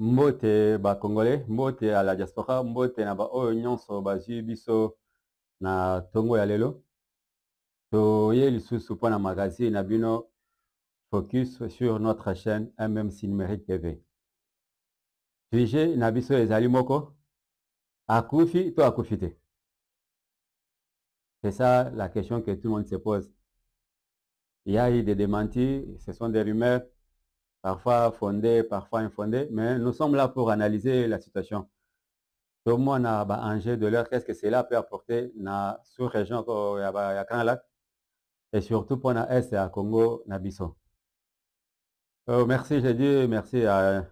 Mbote ba Congolais, mbote à la diaspora, mbote na ba oyo nyonso bazwi biso na tongo ya lelo. Toye lisusu mpona magazine na bino focus sur notre chaîne MMC Numérique TV. Sujet na biso ezali moko, akufi to akufi te. C'est ça la question que tout le monde se pose. Il y a eu des démentis, ce sont des rumeurs, parfois fondées, parfois infondées, mais nous sommes là pour analyser la situation. Tout le monde a un enjeu de l'heure, qu'est-ce que cela peut apporter dans la sous-région de Canada et surtout pour l'Est et à Congo, Nabiso. Merci, j'ai dit merci à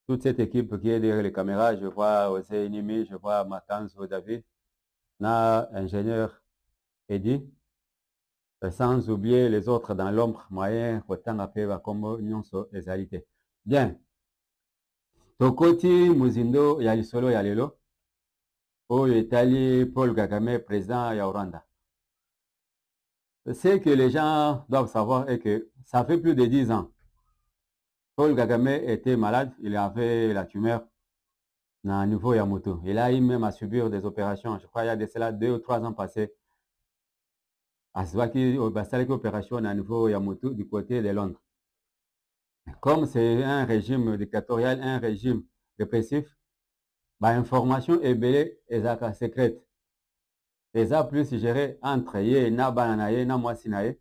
toute cette équipe qui est derrière les caméras. Je vois Osé Nimi, je vois Matanzo David, ingénieur Eddy, sans oublier les autres dans l'ombre, moyen, autant appelé à Congo, Nyonso et Zalité. Bien. Tokoti Muzindo Yalisolo Yalelo, oyo etali Paul Kagame, président ya Rwanda. Ce que les gens doivent savoir est que ça fait plus de 10 ans. Paul Kagame était malade, il avait la tumeur à niveau Yamoto. Il a eu même à subir des opérations. Je crois qu'il y a de cela 2 ou 3 ans passés. À ce qu'il y a une opération à niveau Yamoto du côté de Londres. Comme c'est un régime dictatorial, un régime répressif, l'information est belle et secrète. Et ça plus géré entre ye na bananaye na mwasinaye.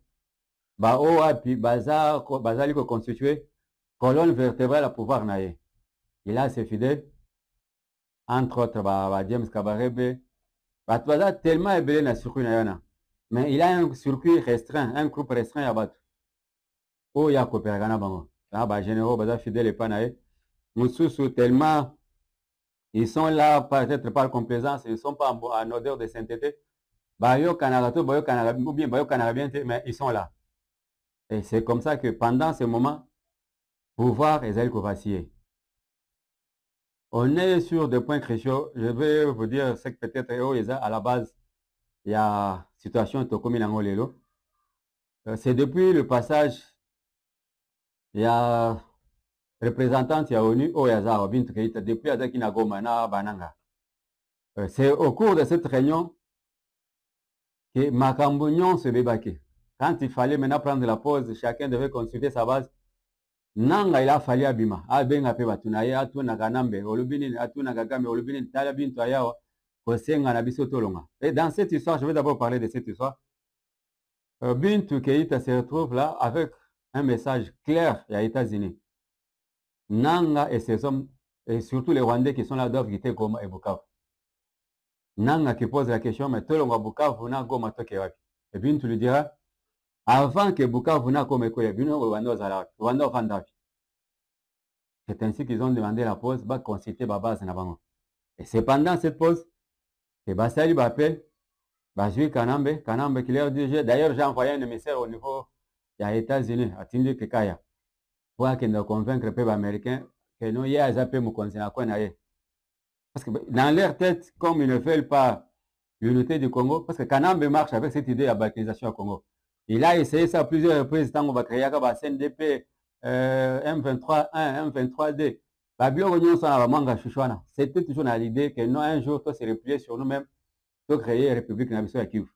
Ba o api bazali ko constituer colonne vertébrale à pouvoir naye. Il a ses fidèles, entre autres James Kabarebe. Baza tellement ébélé na circuit na. Mais il a un circuit restreint, un groupe restreint à battre. Oh ya coopéragana bango. Là ba généraux baza fidèles et pas naye. Moussousou tellement ils sont là peut-être par complaisance, ils ne sont pas en odeur de sainteté. Bayo Kanagato, Bayo Kanagato, ou bien Bayo Kanagato, mais ils sont là. Et c'est comme ça que pendant ce moment, pouvoir est vaciller. On est sur des points cruciaux. Je vais vous dire ce que peut-être à la base, il y a situation Tokomi Nangolelo. C'est depuis le passage, il y a représentante, il y a ONU, Oyaza, Bintu Keita, depuis Azaki Nagoma, na Bananga. C'est au cours de cette réunion que Makambunyon se débaquait. Quand il fallait maintenant prendre la pause, chacun devait consulter sa base. Nanga il a fallu abima. Abenga pe batunaye atuna kanambe, olubini atuna kagame, olubini tala bintu ayawa, kosenga na biso tolonga. Et dans cette histoire, je vais d'abord parler de cette histoire. Bintu Keita se retrouve là avec un message clair aux États-Unis. Nanga et ses hommes, et surtout les Rwandais qui sont là, doivent quitter Goma et Bukavu. Nanga qui pose la question, mais tolonga Bukavu na Goma toke wapi. Et Bintu lui dira, avant que Bukavu na Goma koye, bino Rwanda ozala, Rwanda ofanda. C'est ainsi qu'ils ont demandé la pause, va consulter Babas Nabango. Et c'est pendant cette pause que Bassali m'appelle, Bajui Kanambe, Kanambe qui leur dit, d'ailleurs j'ai envoyé un émissaire au niveau des États-Unis, à Tindi Kekaya, pour qu'il nous convaincre le peuple américain que nous y a zappé mon conseil à quoi naïe. Parce que dans leur tête, comme ils ne veulent pas l'unité du Congo, parce que Kanambe marche avec cette idée de la balkanisation au Congo. Il a essayé ça à plusieurs reprises, tant qu'on va créer un CNDP, M23-1, M23-D. C'était toujours dans l'idée que nous, un jour, tout se replier sur nous-mêmes, tout créer une république dans le Kivu.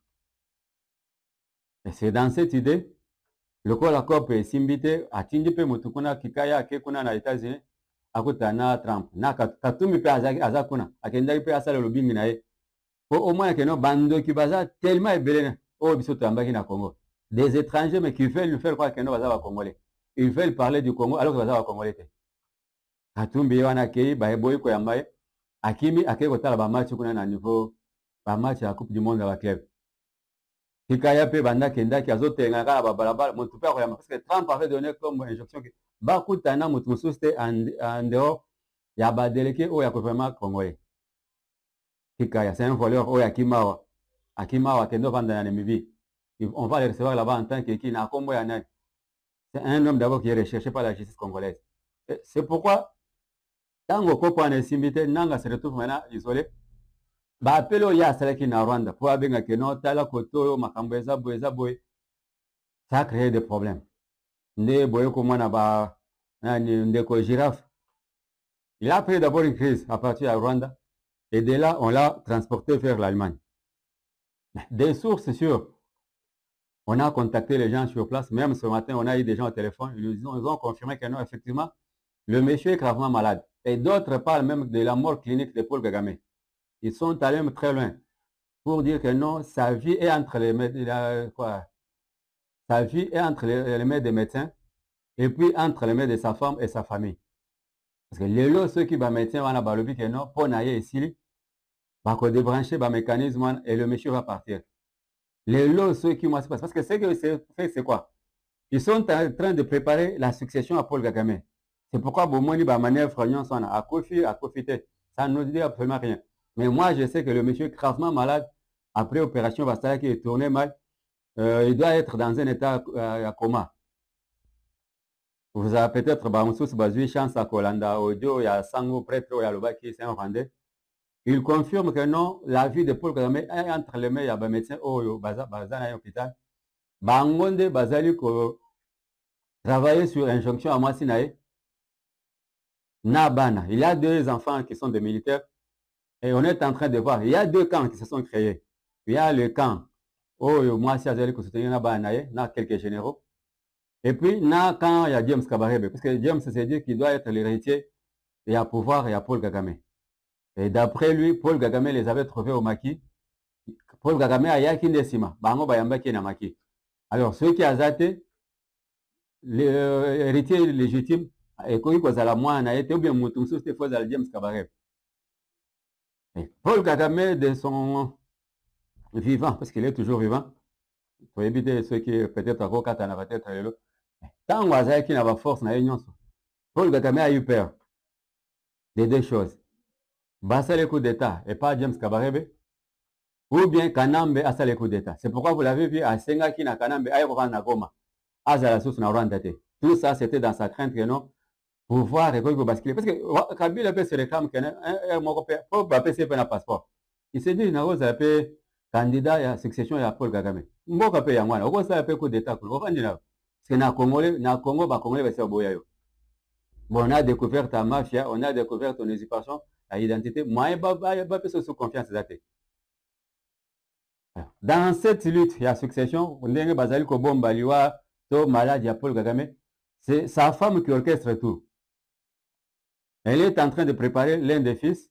Et c'est dans cette idée, le corps la COP est simbité, à Tindipe, Mutukuna, Kikaya, Kekuna, aux États-Unis, à côté de Trump. Na Katumi pe Azakuna, à Kendai pe Asala Lubingi nae. Pour au moins que nos bandes qui basent tellement ébélés, au Bisoto Ambaki na Congo. Des étrangers, mais qui veulent nous faire croire que nous sommes Congolais. Ils veulent parler du Congo alors que nous sommes Congolais. Katumbi wana kei baeboyi ko yambaye akimi akeko tala ba match kuna na niveau ba match ya Coupe du Monde à la club. Kikaya pe banda kenda ki azotenga kala ba balabala mutu pe ko yamba parce que Trump avait donné comme injonction que ba kutana mutu mususte en dehors ya ba délégué o ya gouvernement congolais. Kikaya c'est un voleur o ya Akimawa kendo vanda na Namibie. On va le recevoir là-bas en tant que na kombo ya nani. C'est un homme d'abord qui est recherché par la justice congolaise. C'est pourquoi Tango Kopane Simbite, Nanga se retrouve maintenant isolé. Ba appelo ya salaki na Rwanda pour abenga keno tala koto makambo eza boy. Ça a créé des problèmes. Nde boye ko mwana ba nani ndeko girafe Il a pris d'abord une crise à partir de Rwanda, et de là, on l'a transporté vers l'Allemagne. Des sources sûres. On a contacté les gens sur place. Même ce matin, on a eu des gens au téléphone. Ils ont confirmé que non, effectivement, le monsieur est gravement malade. Et d'autres parlent même de la mort clinique de Paul Kagame. Ils sont allés même très loin pour dire que non, sa vie est entre les mains, sa vie est entre les mains des médecins et puis entre les mains de sa femme et sa famille. Parce que les lots, ceux qui sont médecins, on a balobi que non, pour naïe ici, va débrancher le mécanisme et le monsieur va partir. Les lots, ceux qui m'ont passé, parce que ce que c'est quoi? Ils sont en train de préparer la succession à Paul Kagame. C'est pourquoi Bomoni va manœuvre à Kofi, à Kofité. Ça ne nous dit absolument rien. Mais moi, je sais que le monsieur est gravement malade, après opération Bastala qui est tourné mal, il doit être dans un état à coma. Vous avez peut-être une chance à Kolanda, Audio, il y a Sango, prêtre, il y a Loba qui est un Rwandais. Il confirme que non, la vie de Paul Kagame est entre les mains, il y a un médecin, au hôpital. Bangonde, Bazali, travailler sur injonction à Massinae. Nabana, il y a 2 enfants qui sont des militaires et on est en train de voir, il y a 2 camps qui se sont créés. Il y a le camp où moi, si j'ai soutenir Nabanae, na quelques généraux. Et puis, quand il y a James Kabarebe, parce que James s'est dit qu'il doit être l'héritier et à pouvoir et à Paul Kagame. Et d'après lui, Paul Kagame les avait trouvés au maquis. Paul Kagame a yaki ndesima, bango bayambaki na maquis. Alors, ceux qui ont zaté, l'héritier légitime, et quand il a mwana été ou bien mutumsu c'était faux à James Kabarebe. Paul Kagame de son vivant, parce qu'il est toujours vivant, pour éviter ceux qui peut-être encore quand on a peut-être l'autre. Tant que qui n'a pas force, Paul Kagame a eu peur de 2 choses. Bassa le coup d'État et pas James Kabarebe, ou bien Kanambe a ça le coup d'État. C'est pourquoi vous l'avez vu à Sengaki na Kanambe, à Yorana Goma, à Zalassus na Rwanda. Tout ça, c'était dans sa crainte que non, pouvoir et quoi basculer. Parce que Kabila peut se réclamer pour passer un passeport. Il s'est dit, vous avez candidat à la succession à Paul Kagame. Mboka pe ya mwana, ça peut coup d'État. Parce que na Congolais, na Congo, ba Congolais va se boyayo. Bon, on a découvert ta mafia, on a découvert ton usurpation, ta identité. Moi, il va pas sous confiance. Dans cette lutte, il y a succession. On a Bazali Kobomba, Liwa, to malade, ya Paul Kagame. C'est sa femme qui orchestre tout. Elle est en train de préparer l'un des fils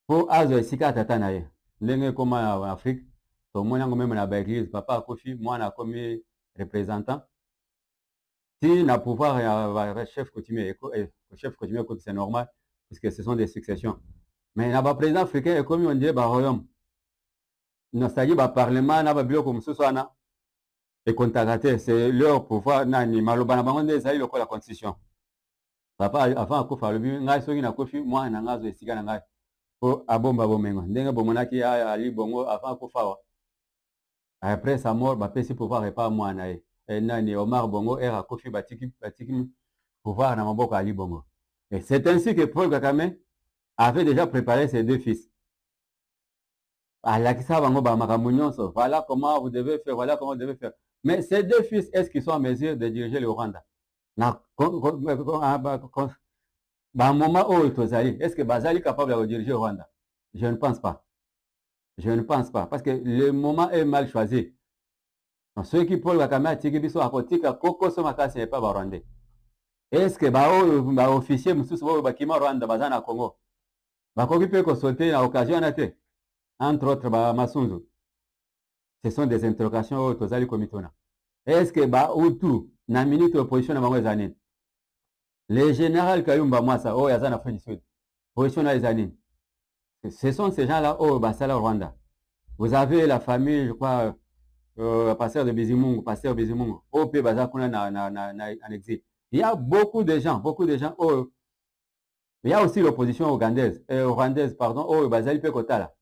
pour Azo Sika Tatanaye. L'un comme en Afrique, tout le monde même dans l'église, papa Kofi, moi, on a commis représentant. Si n'a pouvoir chef coutumier, c'est normal, puisque ce sont des successions. Mais n'a pas président africain, comme on dit, royaume. Nous avons un parlement, n'a pas bio comme ce soit, et contacté, c'est leur pouvoir, nani, malobana bangonde, ça y est, la constitution. Papa, avant de faire le but, ngai soki na kofi, moi, na ngazo esika na ngai, pour abomba bomengo. Ndenge bomonaki ali bongo avant de faire. Après sa mort, bah, pesi pouvoir et pas moi, nae. Et nani Omar Bongo era Kofi Batiki pouvoir na maboko Ali Bongo. Et c'est ainsi que Paul Kagame avait déjà préparé ses 2 fils. Voilà comment vous devez faire, voilà comment vous devez faire. Mais ces 2 fils, est-ce qu'ils sont en mesure de diriger le Rwanda? Moment où est-ce que Bazali est capable de diriger le Rwanda? Je ne pense pas. Je ne pense pas. Parce que le moment est mal choisi. Ceux qui Paul Kagame a tiré biso akotika koko so makasi n'est pas Rwandais. Est-ce que ba officier mususu bo bakima Rwanda bazana Congo? Ba koki pe ko sauter à occasion nate. Entre autres ba masunzu. Ce sont des interrogations tozali komitona. Est-ce que ba utu na minute opposition na bango ezanine? Le général Kayumba Mwasa oh yazana Afrique du Sud. Position na ezanine. Ce sont ces gens-là oh basala Rwanda. Vous avez la famille, je crois pasteur de Bizimungu, pasteur Bizimungu, OP Bazakuna en exil. Il y a beaucoup de gens, oh, il y a aussi l'opposition rwandaise, pardon, oh, Bazali Pekotala.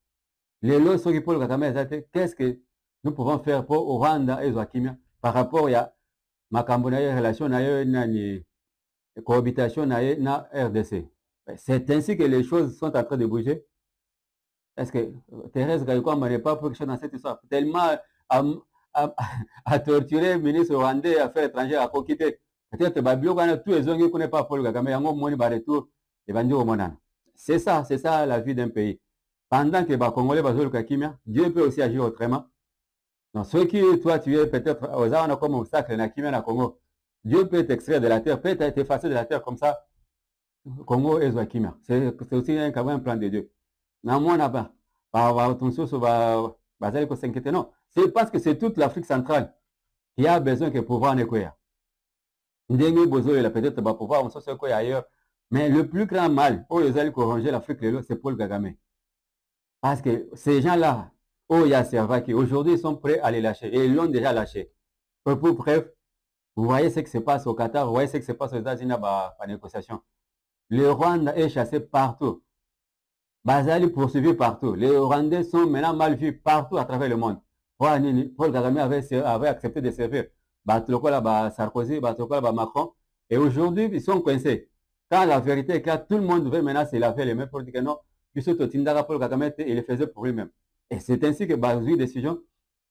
Les lois sont qui pour le Kagame, qu'est-ce que nous pouvons faire pour Rwanda et Zouakimia par rapport à Makambonaye, relation, cohabitation, na RDC. C'est ainsi que les choses sont en train de bouger. Est-ce que Thérèse Gaïkwamba n'est pas pour quelque chose dans cette histoire? Tellement à torturer le ministre rwandais, affaires étrangères, à quitter. Peut-être que tous les gens qui ne connaissent pas Paul Kagame, ils ont retour et bandi au monana. C'est ça la vie d'un pays. Pendant que les Congolais basent le kimia, Dieu peut aussi agir autrement. Donc, ceux qui, toi, tu es peut-être aux armes comme obstacle na kimia na Congo, Dieu peut t'extraire de la terre, peut t'effacer de la terre comme ça. Congo est au kimia. C'est aussi un plan de Dieu. Non, moi, là-bas, non. C'est parce que c'est toute l'Afrique centrale qui a besoin que le pouvoir ne soit. Ndenge Bozo, il a peut-être pas pouvoir, on sait quoi ailleurs. Mais le plus grand mal, pour les alliés corriger l'Afrique, c'est Paul Kagame. Parce que ces gens-là, il y a Servaki, aujourd'hui, ils sont prêts à les lâcher. Et ils l'ont déjà lâché. Pour bref, vous voyez ce qui se passe au Qatar, vous voyez ce qui se passe aux États-Unis à la négociation. Le Rwanda est chassé partout. Bazali poursuivi partout. Les Rwandais sont maintenant mal vus partout à travers le monde. Paul Kagame avait accepté de servir Sarkozy, Macron. Et aujourd'hui, ils sont coincés. Quand la vérité est claire, tout le monde veut maintenant se laver les mains pour dire que non, puisque Paul Kagame, il le faisait pour lui-même. Et c'est ainsi que Bazui décision,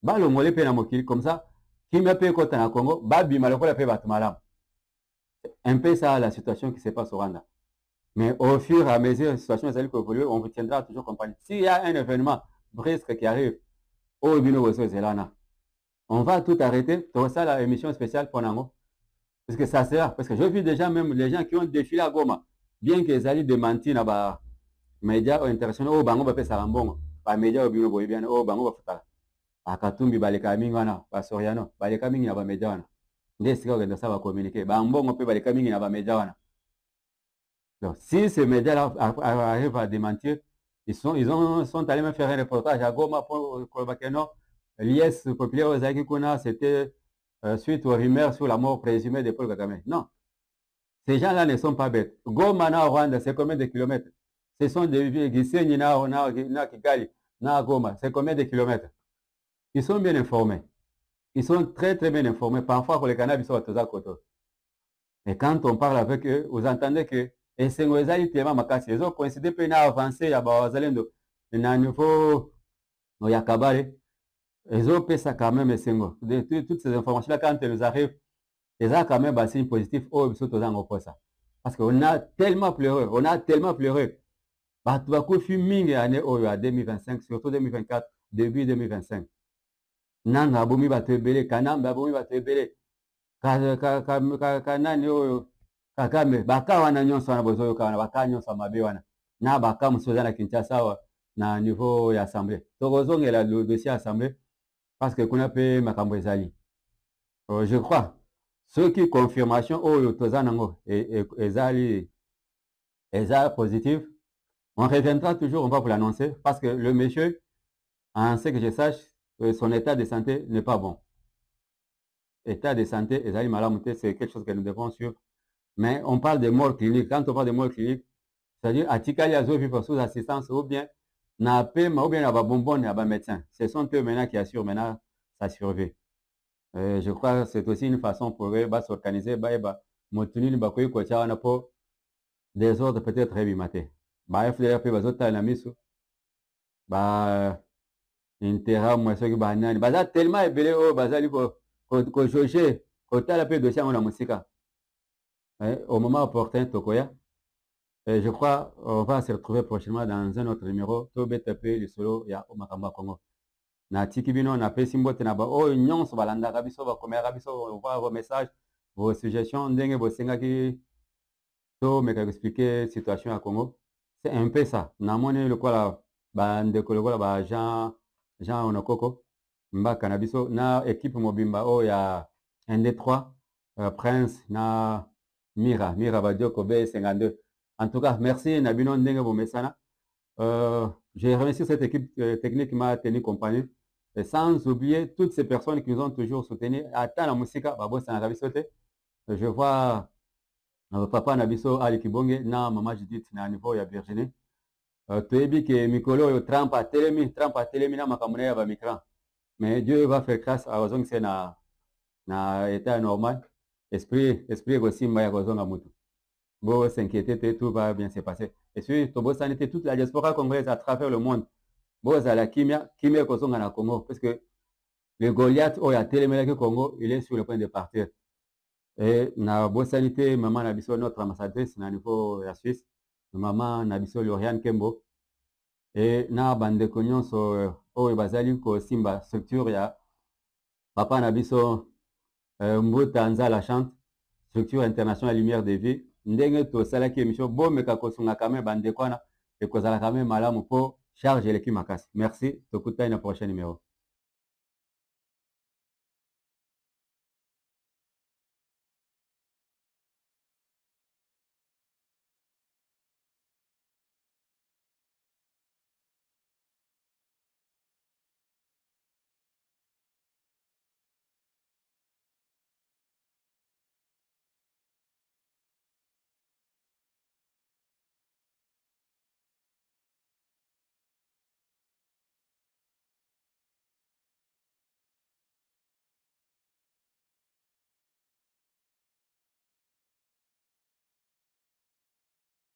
le molé penamokili, comme ça, qui m'a payé côté dans le Congo, Bimalokola paye Batmalam. Un peu ça la situation qui se passe au Rwanda. Mais au fur et à mesure la situation est évoluer, on vous tiendra toujours compagnie. S'il y a un événement brusque qui arrive, on va tout arrêter. C'est ça la émission spéciale pour Nango. Parce que ça sert. Parce que je vis déjà même les gens qui ont défilé à Goma, bien qu'ils aient démenti dans les médias internationaux, oh, bango bapé sarambongo, les médias obino boybiano, oh, bango bafutala. Akatumbi baleka mingi wana, basoriano, baleka mingi na ba médias wana. Ndesi ka okenda ça va communiquer. Bambongo pe baleka mingi na ba médias wana. Donc, si ces médias-là arrivent à démentir, ils sont allés même faire un reportage à Goma pour le non. L'IS populaire aux Akikuna, c'était suite aux rumeurs sur la mort présumée de Paul Kagame. Non. Ces gens-là ne sont pas bêtes. Goma na Rwanda, c'est combien de kilomètres? Ce sont des villes, Gisenyi na Kigali, na Goma, c'est combien de kilomètres? Ils sont bien informés. Ils sont très très bien informés. Parfois, pour les cannabis sont à côté. Et quand on parle avec eux, vous entendez que et c'est tellement makasi. Ils ont coïncidé pour une avancée à Bazalendo. Na niveau ya Kabale. Ils ont fait ça quand même et toutes ces informations-là, quand elles nous arrivent, ils ont quand même un signe positif. Oh, ils sont tous en ça. Parce qu'on a tellement pleuré. Batuaku fut mingi année à 2025, surtout 2024, début 2025. Nanga bomi batebele, kanamba bomi batebele. Kanani oyo Kagame baka wana nyonso wana bozoyo kana baka nyonso mabe wana na baka musoza na Kinshasa na niveau ya assemblée tokozongela le dossier assemblée parce que kuna pe makambo ezali je crois ceux qui confirmation oyo toza nango ezali positif on reviendra toujours, on va vous l'annoncer parce que le monsieur en ce que je sache son état de santé n'est pas bon. État de santé ezali malamu te, c'est quelque chose que nous devons suivre. Mais on parle de mort clinique. Quand on parle de mort clinique, c'est-à-dire à Tikali Azo vivre sous assistance ou bien na PEMA ou bien na bonbon na médecin. Ce sont eux maintenant qui assurent maintenant sa survie. Je crois que c'est aussi une façon pour eux de s'organiser. Motunini bakoyi kocha na po des ordres peut-être rébimatés. FDR pe bazota na misu. Intera moi soki banani. Baza tellement ebele o bazali ko joger ko tala pe dossier na musika. Au moment opportun, Tokoya. Je crois qu'on va se retrouver prochainement dans un autre numéro. Tobe tapé le solo ya Omakamba Congo. Na tikibino na pe simbote na ba o nyonso balanda kabiso ba komera kabiso on voit vos messages, vos suggestions ndenge bo senga ki to me ka expliquer situation à Congo. C'est un peu ça. Na moni le quoi ba ndeko le quoi ba Jean Onokoko mbaka na biso na équipe mobimba o ya 1 2 3 Prince na Mira Badioko B52. En tout cas, merci Nabino Ndenge Bomesana. Je remercie cette équipe technique qui m'a tenu compagnie. Et sans oublier toutes ces personnes qui nous ont toujours soutenus. Attends la musique, je vois papa Nabiso Ali Kibonge, na maman Judith na niveau ya Virginie. Toebi que Mikolo Trump a télémi na makamune ya ba migrants. Mais Dieu va faire grâce à ozong c'est na état normal. Esprit aussi maya kozonga mutu. Bon, s'inquiéter, tout va bien se passer. Et puis, Tobo Sanité, toute la diaspora congolaise à travers le monde. Bon, à la kimia kozonga na Congo. Parce que le Goliath, oh, ya télémélé Congo, il est sur le point de partir. Et na Bo Sanité, maman Nabiso, notre ambassadrice, na niveau la Suisse. maman Nabiso Loriane Kembo et na bandeko nyonso oyo bazali ko simba structure ya papa Nabiso Mbuta Nzala Chante structure internationale lumière de vie ndenge to salaki émission bomeka kosunga kame bandeko wana et kozala kame malamu po charge eleki makasi. Merci, tokutani na prochain numéro.